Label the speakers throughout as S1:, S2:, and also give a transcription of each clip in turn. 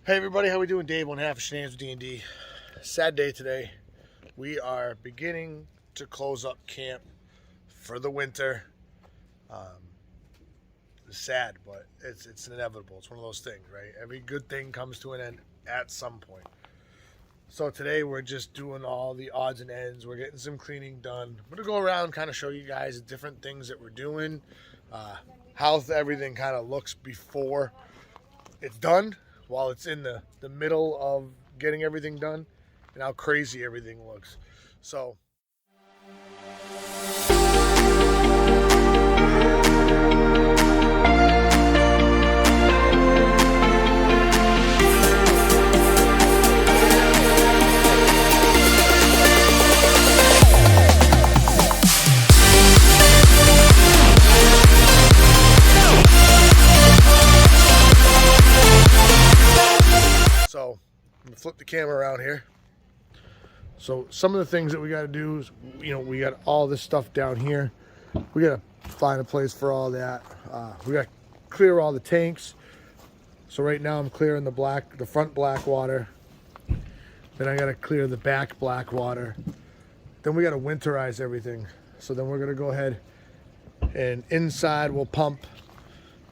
S1: Hey everybody, how we doing? Dave, 1/2 of Shenanigans with D&D. Sad day today. We are beginning to close up camp for the winter. It's sad, but it's inevitable. It's one of those things, right? Every good thing comes to an end at some point. So today we're just doing all the odds and ends. We're getting some cleaning done. I'm going to go around, kind of show you guys the different things that we're doing, how everything kind of looks before it's done, while it's in the middle of getting everything done, and how crazy everything looks. So I'm gonna flip the camera around here. So some of the things that we got to do is, we got all this stuff down here. We got to find a place for all that. We got to clear all the tanks. So right now I'm clearing the front black water. Then I got to clear the back black water. Then we got to winterize everything. So then we're gonna go ahead and inside we'll pump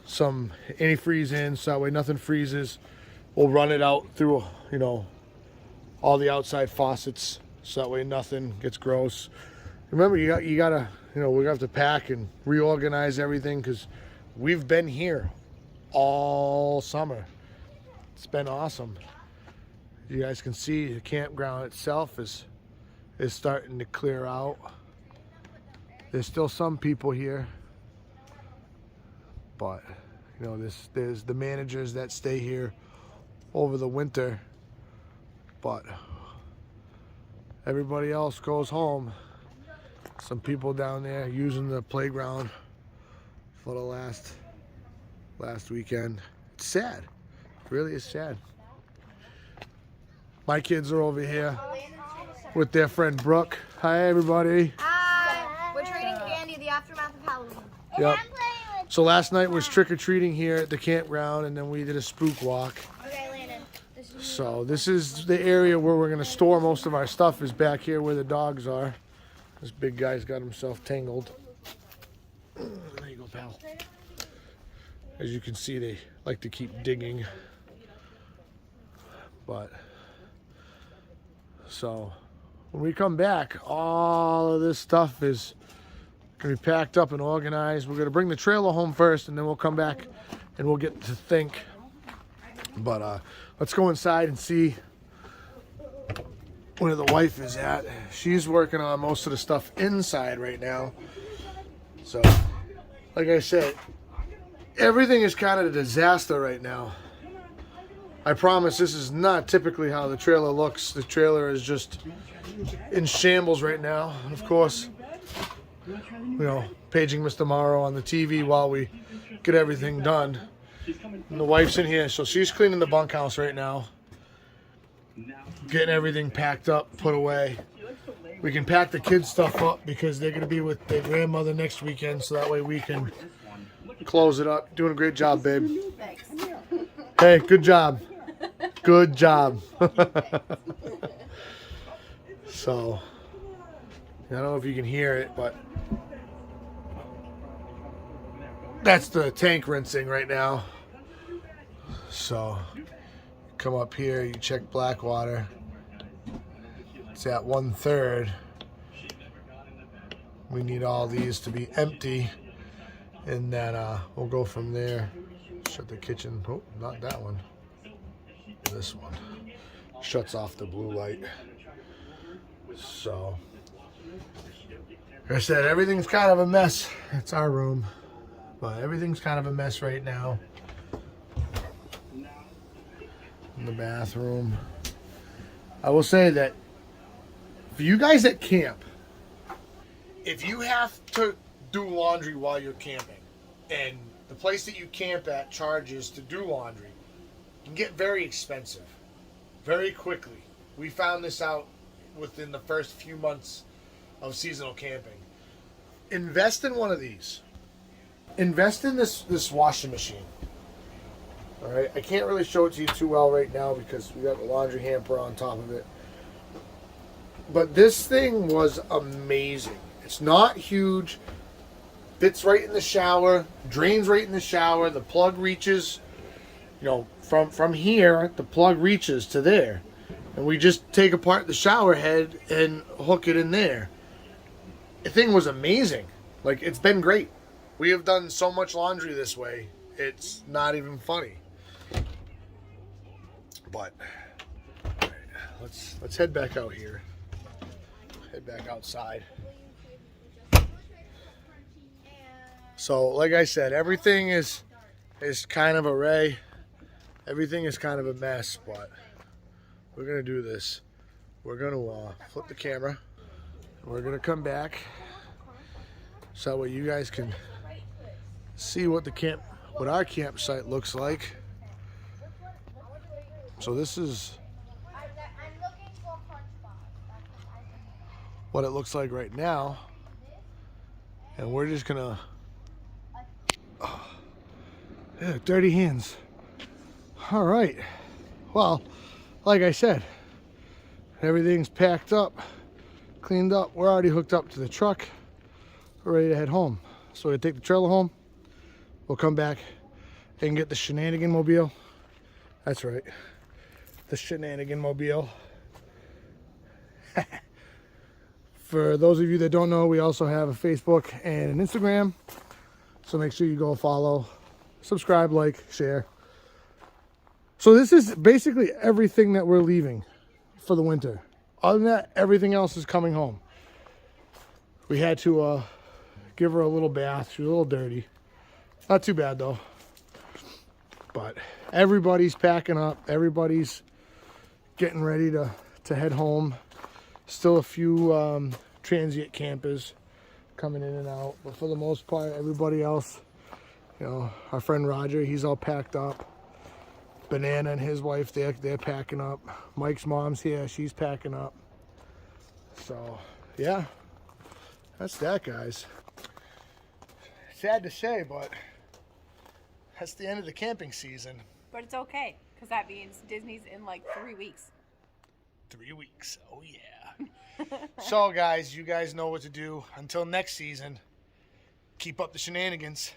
S1: some antifreeze in, so that way nothing freezes. We'll run it out through, all the outside faucets, so that way nothing gets gross. Remember, you gotta, we're gonna have to pack and reorganize everything because we've been here all summer. It's been awesome. You guys can see the campground itself is starting to clear out. There's still some people here, but there's the managers that stay here over the winter, but everybody else goes home. Some people down there using the playground for the last weekend. It's sad. It really is sad. My kids are over here with their friend Brooke. Hi everybody.
S2: Hi. We're trading candy, the aftermath of Halloween.
S1: Yep. So last night was trick-or-treating here at the campground, and then we did a spook walk. So this is the area where we're going to store most of our stuff, is back here where the dogs are. This big guy's got himself tangled. There you go, pal. As you can see, they like to keep digging. But, so, when we come back, all of this stuff is going to be packed up and organized. We're going to bring the trailer home first, and then we'll come back and we'll get to think. But let's go inside and see where the wife is at. She's working on most of the stuff inside right now. So, like I said, everything is kind of a disaster right now. I promise this is not typically how the trailer looks. The trailer is just in shambles right now. And of course, paging Mr. Morrow on the TV while we get everything done. And the wife's in here, so she's cleaning the bunkhouse right now, getting everything packed up, put away. We can pack the kids' stuff up because they're going to be with their grandmother next weekend, so that way we can close it up. Doing a great job, babe. Hey, good job. Good job. So, I don't know if you can hear it, but that's the tank rinsing right now. So, come up here, you check black water. It's at 1/3. We need all these to be empty, and then we'll go from there. Shut the kitchen. Oh, not that one. This one shuts off the blue light. So, like I said, everything's kind of a mess. It's our room, but everything's kind of a mess right now. In the bathroom. I will say that for you guys that camp, if you have to do laundry while you're camping, and the place that you camp at charges to do laundry, it can get very expensive very quickly. We found this out within the first few months of seasonal camping. Invest in one of these. Invest in this washing machine. All right, I can't really show it to you too well right now because we got the laundry hamper on top of it. But this thing was amazing. It's not huge. Fits right in the shower. Drains right in the shower. The plug reaches, you know, from here, the plug reaches to there. And we just take apart the shower head and hook it in there. The thing was amazing. Like, it's been great. We have done so much laundry this way. It's not even funny. But all right, let's head back out here. Head back outside. So, like I said, everything is kind of array. Everything is kind of a mess, but we're gonna do this. We're gonna flip the camera. We're gonna come back so that way you guys can see what our campsite looks like. So this is what it looks like right now, and we're just gonna yeah, dirty hands. All right, well, like I said, everything's packed up, cleaned up. We're already hooked up to the truck. We're ready to head home. So we take the trailer home. We'll come back and get the shenanigan mobile. That's right, the shenanigan mobile. For those of you that don't know, we also have a Facebook and an Instagram. So make sure you go follow, subscribe, like, share. So this is basically everything that we're leaving for the winter. Other than that, everything else is coming home. We had to give her a little bath. She was a little dirty. Not too bad though. But everybody's packing up. Everybody's getting ready to head home. Still a few transient campers coming in and out. But for the most part, everybody else, you know, our friend Roger, he's all packed up. Banana and his wife, they're packing up. Mike's mom's here, she's packing up. So, yeah, that's that, guys. Sad to say, but that's the end of the camping season.
S3: But it's okay, because that means Disney's in like 3 weeks.
S1: 3 weeks, oh yeah. So, guys, you guys know what to do. Until next season, keep up the shenanigans.